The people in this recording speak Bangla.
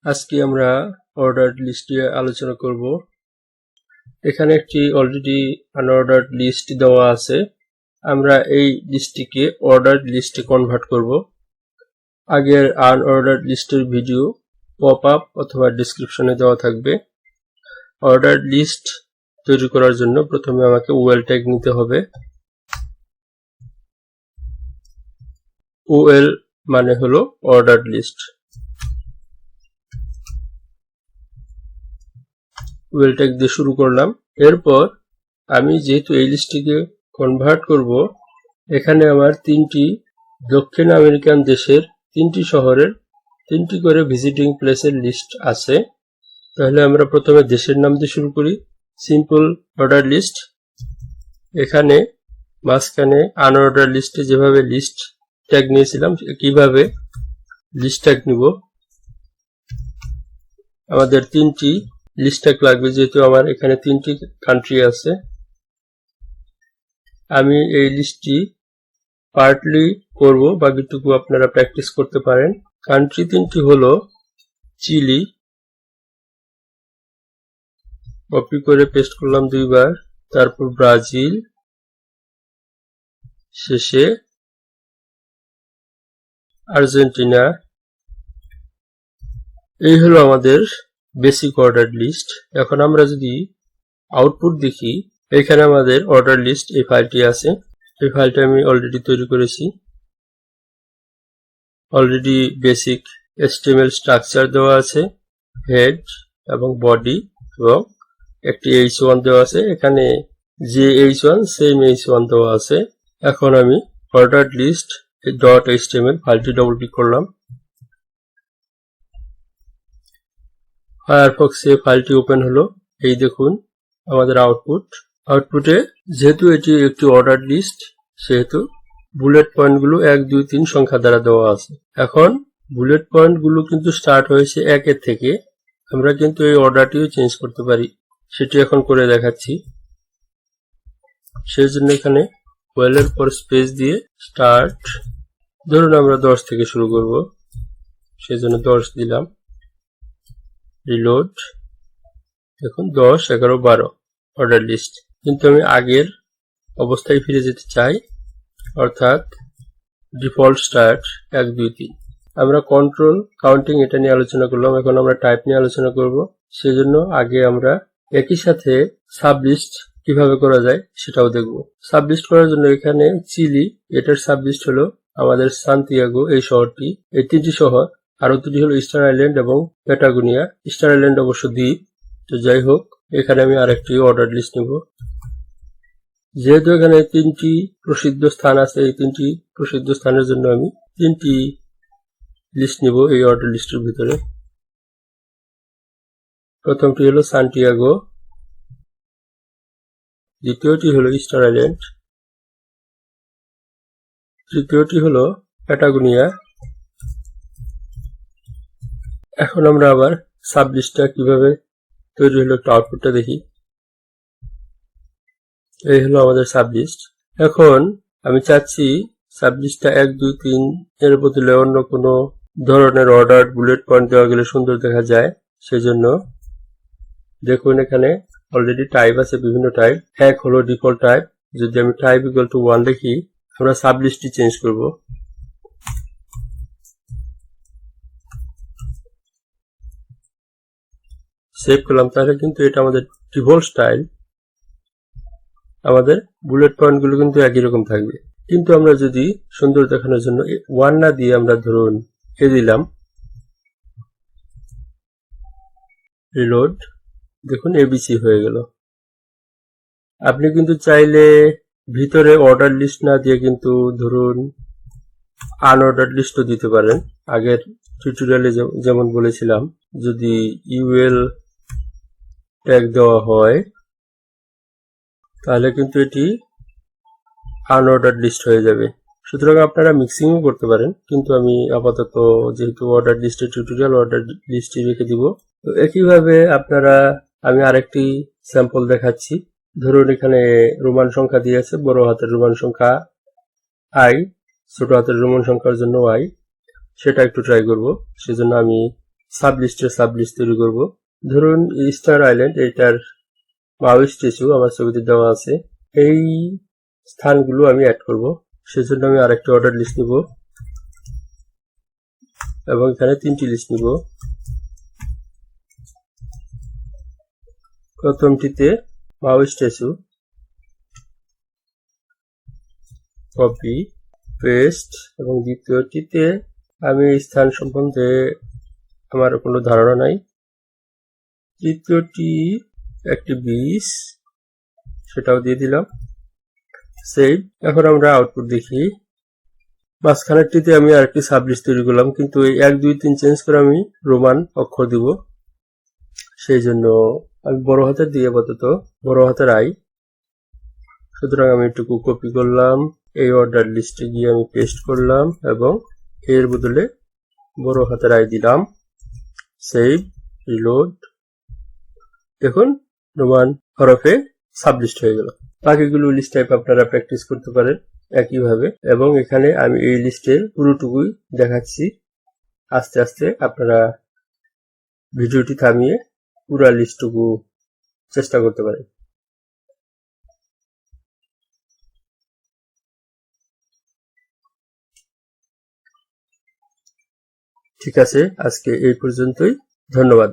আজকে আমরা অর্ডার লিস্ট নিয়ে আলোচনা করব। এখানে একটি অলরেডি আনঅর্ডার্ড লিস্ট দেওয়া আছে। আমরা এই লিস্টটিকে অর্ডার লিস্টে কনভার্ট করব। আগের আনঅর্ডার্ড লিস্টের ভিডিও পপ আপ অথবা ডেসক্রিপশনে দেওয়া থাকবে। অর্ডার লিস্ট তৈরি করার জন্য প্রথমে আমাকে ওএল ট্যাগ নিতে হবে। ওএল মানে হলো অর্ডার লিস্ট। ওয়েল ট্যাগ দিয়ে শুরু করলাম। এরপর আমি যেহেতু এই লিস্টটিকে কনভার্ট করব, এখানে আমার তিনটি দক্ষিণ আমেরিকান দেশের তিনটি শহরের তিনটি করে ভিজিটিং প্লেসের লিস্ট আছে। তাহলে আমরা প্রথমে দেশের নাম দিয়ে শুরু করি। Simple order list. এখানে মাঝখানে আনঅর্ডার লিস্টে যেভাবে লিস্ট ট্যাগ নিয়েছিলাম কিভাবে লিস্ট ট্যাগ নিব। আমাদের তিনটি লিস্ট ট্যাগ লাগবে, যেহেতু আমার এখানে তিনটি কান্ট্রি আছে। আমি এই লিস্টটি পার্টলি করব, বাকিটুকু আপনারা প্র্যাকটিস করতে পারেন। কান্ট্রি তিনটি হলো চিলি, কপি করে পেস্ট করলাম দুইবার, তারপর ব্রাজিল, শেষে আর্জেন্টিনা। এই হলো আমাদের বেসিক অর্ডার লিস্ট। এখন আমরা যদি আউটপুট দেখি, এখানে আমাদের অর্ডার লিস্ট এই ফাইলটি আছে। এই ফাইলটা আমি অলরেডি তৈরি করেছি। অলরেডি বেসিক HTML স্ট্রাকচার দেওয়া আছে, হেড এবং বডি এবং একটি h1 দেওয়া আছে। এখানে যে h1 সেম h1 দেওয়া আছে। এখন আমি অর্ডার লিস্ট .html ফাইলটি ডবল ক্লিক করলাম। ফায়ারফক্সে ফাইলটি ওপেন হলো। এই দেখুন আমাদের আউটপুটে যেহেতু এটি একটি অর্ডার লিস্ট, সেহেতু বুলেট পয়েন্টগুলো 1 2 3 সংখ্যা দ্বারা দেওয়া আছে। এখন বুলেট পয়েন্টগুলো কিন্তু স্টার্ট হয়েছে 1 এর থেকে। আমরা কিন্তু এই অর্ডারটিও চেঞ্জ করতে পারি, সেটি এখন করে দেখাচ্ছি। সেই জন্য এখানে ওয়েলের পর স্পেস দিয়ে স্টার্ট, ধরুন আমরা 10 থেকে শুরু করব, সেজন্য 10 দিলাম। রিলোড, দেখুন 10 11 12 অর্ডার লিস্ট। কিন্তু আমি আগের অবস্থায় ফিরে যেতে চাই, অর্থাৎ ডিফল্ট স্টার্ট 1 2 3। আমরা কন্ট্রোল কাউন্টিং এটা নিয়ে আলোচনা করলাম, এখন আমরা টাইপ নিয়ে আলোচনা করব। সেজন্য আগে আমরা একই সাথে সাবলিস্ট কিভাবে করা যায় সেটাও দেখব। সাবলিস্ট করার জন্য এখানে চিলি, এটার সাবলিস্ট হলো আমাদের সান্তিয়াগো এই শহরটি। এই তিনটি শহর, আরো দুটি হলো ইস্টার আইল্যান্ড এবং প্যাটাগোনিয়া। ইস্টার আইল্যান্ড অবশ্য দ্বীপ। তো যাই হোক, এখানে আমি আরেকটি অর্ডার লিস্ট নেব। যেহেতু এখানে তিনটি প্রসিদ্ধ স্থান আছে, এই তিনটি প্রসিদ্ধ স্থানের জন্য আমি তিনটি লিস্ট নিব এই অর্ডার লিস্টের ভিতরে। প্রথমটি হলো সান্টিয়াগো, দ্বিতীয়টি হলো ইস্টার আইল্যান্ড, তৃতীয়টি হলো প্যাটাগোনিয়া। এখন আমরা আবার সাব লিস্টটা কিভাবে তৈরি হলো একটু আউটপুটটা দেখি। এই হলো আমাদের সাব লিস্ট। এখন আমি চাচ্ছি সাব লিস্টটা 1 2 3 এর বদলে অন্য কোনো ধরনের অর্ডার বুলেট পয়েন্ট দেওয়া গেলে সুন্দর দেখা যায়। সেজন্য দেখুন এখানে অলরেডি টাইপ আছে, বিভিন্ন টাইপ। এক হলো ডিফল্ট টাইপ। যদি আমি টাইপ ইকুয়াল টু 1 লিখি, আমরা সাব লিস্টটি চেঞ্জ করব। সেভ করলাম, তাহলে কিন্তু এটা আমাদের ডিফল্ট স্টাইল। আমাদের বুলেট পয়েন্টগুলো কিন্তু একই রকম থাকবে। কিন্তু আমরা যদি সুন্দর দেখানোর জন্য 1 না দিয়ে আমরা ধরুন এ দিলাম, রিলোড, দেখুন এবিসি হয়ে গেল। আপনি কিন্তু চাইলে ভিতরে অর্ডার লিস্ট না দিয়ে কিন্তু ধরুন আনঅর্ডার লিস্টও দিতে পারেন। আগের টিউটোরিয়ালে যেমন বলেছিলাম, যদি ইউএল ট্যাগ দেওয়া হয় তাহলে কিন্তু এটি আনঅর্ডার লিস্ট হয়ে যাবে। সুতরাং আপনারা মিক্সিংও করতে পারেন, কিন্তু আমি আপাতত যেহেতু অর্ডার লিস্টের টিউটোরিয়াল, অর্ডার লিস্টই রেখে দিব। তো একইভাবে আপনারা, আমি আরেকটি স্যাম্পল দেখাচ্ছি। ধরুন এখানে রোমান সংখ্যা দিয়েছে, বড় হাতের রোমান সংখ্যা আই, ছোট হাতের রোমান সংখ্যার জন্য আই। সেটা একটু ট্রাই করব। সেজন্য আমি সাবলিস্টের সাবলিস্ট তৈরি করব। ধরুন স্টার আইল্যান্ড, এটার মাউ স্ট্যাচু আমার ছবিতে দেওয়া আছে, এই স্থানগুলো আমি অ্যাড করব। সেজন্য আমি আরেকটা অর্ডার লিস্ট নিব এবং এখানে 3টি লিস্ট নিব। প্রথমটিতে মাউ স্ট্যাচু, কপি পেস্ট, এবং দ্বিতীয়টিতে আমি স্থান সম্বন্ধে আমার কোনো ধারণা নাই। তৃতীয়টি একটি বীজ, সেটাও দিয়ে দিলাম, সেভ। এখন আমরা আউটপুট দেখি। মাঝখানেরটিতে আমি আরেকটি সাবলিস্ট তৈরি করলাম, কিন্তু এই 1 2 3 চেঞ্জ করে আমি রোমান অক্ষর দিব। সেই জন্য আমি বড় হাতের দিয়ে আপাতত বড় হাতের আই। সুতরাং আমি এটুকু কপি করলাম, এই অর্ডার লিস্টে গিয়ে আমি পেস্ট করলাম এবং এর বদলে বড় হাতের আই দিলাম, সেভ, রিলোড। দেখুন রোমান হরফে সাবলিস্ট হয়ে গেল। বাকিগুলো লিস্ট টাইপ আপনারা প্র্যাকটিস করতে পারেন একইভাবে, এবং এখানে আমি এই লিস্টের পুরোটুকুই দেখাচ্ছি। আস্তে আস্তে আপনারা ভিডিওটি থামিয়ে পুরা লিস্টটুকু চেষ্টা করতে পারেন। ঠিক আছে, আজকে এই পর্যন্তই। ধন্যবাদ।